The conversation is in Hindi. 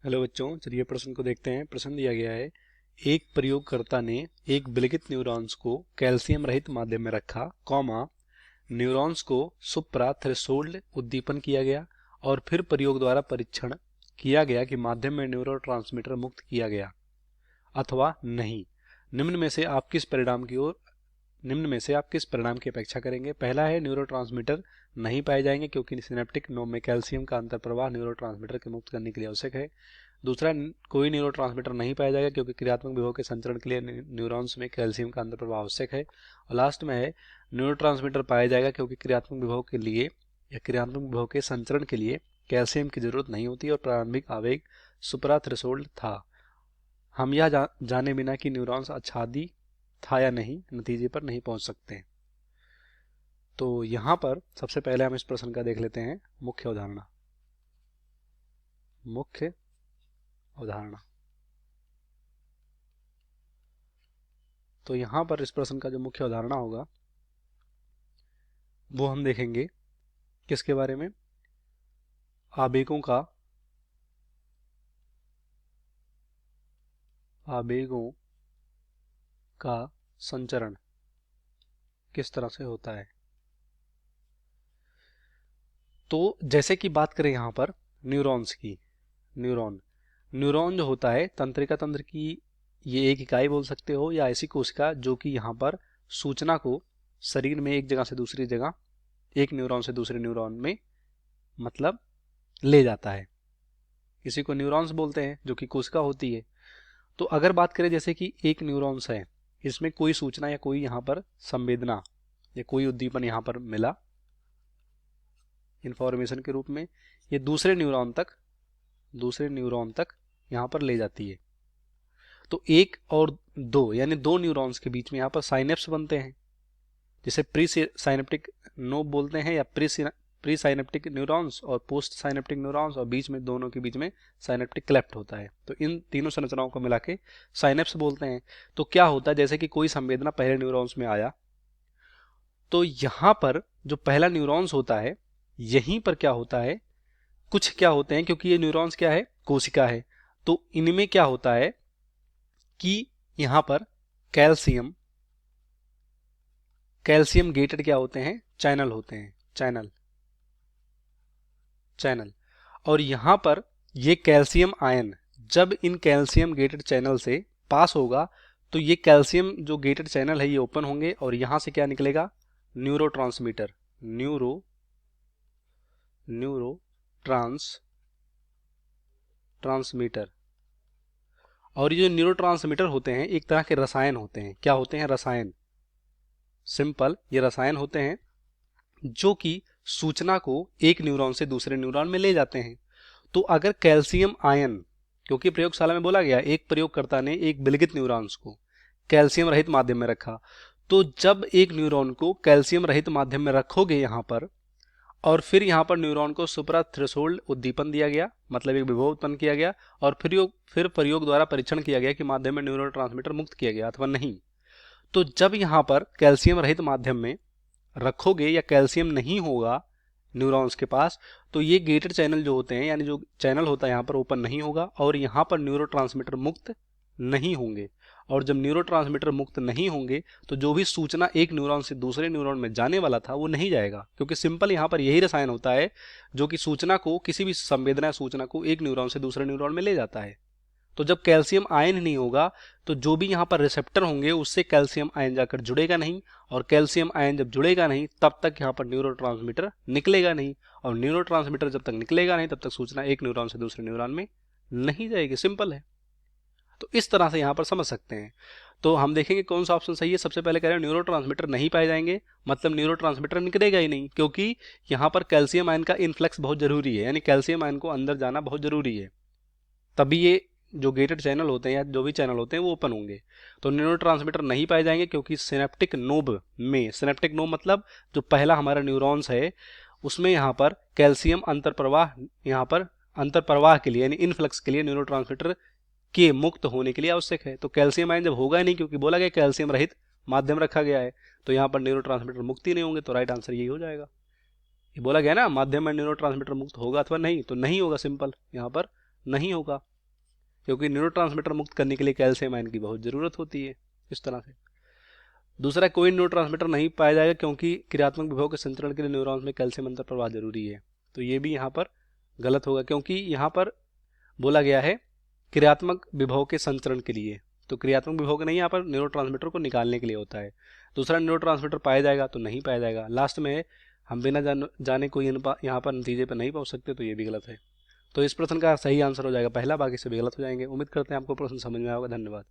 हेलो बच्चों, चलिए प्रश्न को देखते हैं। प्रश्न दिया गया है, एक प्रयोगकर्ता ने एक विलिखित न्यूरॉन्स को कैल्शियम रहित माध्यम में रखा, न्यूरॉन्स को सुप्रा थ्रेशोल्ड उद्दीपन किया गया और फिर प्रयोग द्वारा परीक्षण किया गया कि माध्यम में न्यूरोट्रांसमीटर मुक्त किया गया अथवा नहीं। निम्न में से आप किस परिणाम की अपेक्षा करेंगे? पहला है, न्यूरोट्रांसमीटर नहीं पाए जाएंगे क्योंकि सिनेप्टिक नोब में कैल्शियम का अंतर प्रवाह न्यूरोट्रांसमीटर के मुक्त करने के लिए आवश्यक है। दूसरा, कोई न्यूरोट्रांसमीटर नहीं पाया जाएगा क्योंकि क्रियात्मक विभव के संचरण के लिए न्यूरॉन्स में कैल्शियम का अंतर प्रवाह आवश्यक है। और लास्ट में है, न्यूरोट्रांसमीटर पाया जाएगा क्योंकि क्रियात्मक विभव के लिए या क्रियात्मक विभव के संचरण के लिए कैल्शियम की जरूरत नहीं होती और प्रारंभिक आवेग सुप्रा थ्रेशोल्ड था। हम यह जाने बिना कि न्यूरॉन्स आच्छादी था या नहीं, नतीजे पर नहीं पहुंच सकते। तो यहां पर सबसे पहले हम इस प्रश्न का देख लेते हैं मुख्य अवधारणा। तो यहां पर इस प्रश्न का जो मुख्य अवधारणा होगा वो हम देखेंगे किसके बारे में? आवेगों का संचरण किस तरह से होता है। तो जैसे कि बात करें यहां पर न्यूरॉन्स की, न्यूरॉन जो होता है तंत्रिका तंत्र की ये एक इकाई बोल सकते हो या ऐसी कोशिका जो कि यहाँ पर सूचना को शरीर में एक जगह से दूसरी जगह, एक न्यूरॉन से दूसरे न्यूरॉन में मतलब ले जाता है। इसी को न्यूरॉन्स बोलते हैं, जो कि कोशिका होती है। तो अगर बात करें जैसे कि एक न्यूरॉन्स है, इसमें कोई सूचना या कोई यहाँ पर संवेदना या कोई उद्दीपन यहाँ पर मिला इंफॉर्मेशन के रूप में, ये दूसरे न्यूरॉन तक यहाँ पर ले जाती है। तो एक और दो यानी दो न्यूरॉन्स के बीच में यहाँ पर साइनेप्स बनते हैं, जिसे प्री साइनेप्टिक नोब बोलते हैं या प्री साइनेप्टिक न्यूरॉन्स और पोस्ट साइनेप्टिक न्यूरॉन्स, और बीच में दोनों के बीच में साइनेप्टिक क्लेफ्ट होता है। तो इन तीनों संरचनाओं को मिला के साइनेप्स बोलते हैं। तो क्या होता है, जैसे कि कोई संवेदना पहले न्यूरॉन्स में आया तो यहाँ पर जो पहला न्यूरॉन्स होता है यहीं पर क्या होता है, कुछ क्या होते हैं, क्योंकि ये न्यूरॉन्स क्या है, कोशिका है। तो इनमें क्या होता है कि यहाँ पर कैल्शियम गेटेड क्या होते हैं, चैनल होते हैं, चैनल। और यहां पर ये कैल्शियम आयन जब इन कैल्शियम गेटेड चैनल से पास होगा तो ये कैल्शियम जो गेटेड चैनल है ये ओपन होंगे और यहां से क्या निकलेगा, न्यूरोट्रांसमीटर, ट्रांसमीटर। और ये जो न्यूरोट्रांसमीटर होते हैं एक तरह के रसायन होते हैं। क्या होते हैं? रसायन। सिंपल, ये रसायन होते हैं जो कि सूचना को एक न्यूरॉन से दूसरे न्यूरॉन में ले जाते हैं। तो अगर कैल्शियम आयन, क्योंकि प्रयोगशाला में बोला गया एक प्रयोगकर्ता ने एक विलिखित न्यूरॉन्स को कैल्शियम रहित माध्यम में रखा, तो जब एक न्यूरॉन को कैल्शियम रहित माध्यम में रखोगे यहाँ पर और फिर यहाँ पर न्यूरॉन को सुप्रा थ्रेशोल्ड उद्दीपन दिया गया, मतलब एक विभव उत्पन्न किया गया और फिर प्रयोग द्वारा परीक्षण किया गया कि माध्यम में न्यूरोट्रांसमीटर मुक्त किया गया अथवा नहीं। तो जब यहाँ पर कैल्शियम रहित माध्यम में रखोगे या कैल्शियम नहीं होगा न्यूरॉन्स के पास, तो ये गेटेड चैनल जो होते हैं यानी जो चैनल होता है यहाँ पर ओपन नहीं होगा और यहाँ पर न्यूरोट्रांसमीटर मुक्त नहीं होंगे। और जब न्यूरोट्रांसमीटर मुक्त नहीं होंगे तो जो भी सूचना एक न्यूरॉन से दूसरे न्यूरॉन में जाने वाला था वो नहीं जाएगा, क्योंकि सिंपल यहाँ पर यही रसायन होता है जो कि सूचना को, किसी भी संवेदना सूचना को एक न्यूरॉन से दूसरे न्यूरॉन में ले जाता है। तो जब कैल्शियम आयन नहीं होगा तो जो भी यहाँ पर रिसेप्टर होंगे उससे कैल्शियम आयन जाकर जुड़ेगा नहीं, और कैल्शियम आयन जब जुड़ेगा नहीं तब तक यहाँ पर न्यूरोट्रांसमीटर निकलेगा नहीं, और न्यूरोट्रांसमीटर जब तक निकलेगा नहीं तब तक सूचना एक न्यूरॉन से दूसरे न्यूरॉन में नहीं जाएगी। सिंपल है। तो इस तरह से यहाँ पर समझ सकते हैं। तो हम देखेंगे कौन सा ऑप्शन सही है। सबसे पहले कह रहे हैं न्यूरोट्रांसमीटर नहीं पाए जाएंगे, मतलब न्यूरोट्रांसमीटर निकलेगा ही नहीं, क्योंकि यहाँ पर कैल्शियम आयन का इनफ्लक्स बहुत जरूरी है, यानी कैल्शियम आयन को अंदर जाना बहुत जरूरी है, तभी ये जो गेटेड चैनल होते हैं या जो भी चैनल होते हैं वो ओपन होंगे। तो न्यूरोट्रांसमीटर नहीं पाए जाएंगे क्योंकि सिनेप्टिक नोब में, सिनेप्टिक नोब मतलब जो पहला हमारा न्यूरॉन्स है उसमें यहाँ पर कैल्शियम अंतर प्रवाह के लिए यानी इनफ्लक्स के लिए न्यूरोट्रांसमीटर के मुक्त होने के लिए आवश्यक है। तो कैल्शियम आयन जब होगा ही नहीं, क्योंकि बोला गया कैल्शियम रहित माध्यम रखा गया है, तो यहाँ पर न्यूरोट्रांसमीटर मुक्त ही नहीं होंगे। तो राइट आंसर यही हो जाएगा। ये बोला गया ना माध्यम में न्यूरोट्रांसमीटर मुक्त होगा अथवा नहीं, तो नहीं होगा। सिंपल, यहाँ पर नहीं होगा। क्योंकि न्यूरोट्रांसमीटर मुक्त करने के लिए कैल्शियम आयन की बहुत ज़रूरत होती है। इस तरह से दूसरा, कोई न्यूरोट्रांसमीटर नहीं पाया जाएगा क्योंकि क्रियात्मक विभव के संचरण के लिए न्यूरॉन्स में कैल्शियम अंतर प्रवाह जरूरी है। तो ये भी यहाँ पर गलत होगा, क्योंकि यहाँ पर बोला गया है क्रियात्मक विभव के संचरण के लिए, तो क्रियात्मक विभव का नहीं, यहाँ पर न्यूरोट्रांसमीटर को निकालने के लिए होता है। दूसरा, न्यूरोट्रांसमीटर पाया जाएगा तो नहीं पाया जाएगा। लास्ट में है हम बिना जाने कोई यहाँ पर नतीजे पर नहीं पहुँच सकते, तो ये भी गलत है। तो इस प्रश्न का सही आंसर हो जाएगा पहला, बाकी सभी गलत हो जाएंगे। उम्मीद करते हैं आपको प्रश्न समझ में आएगा। धन्यवाद।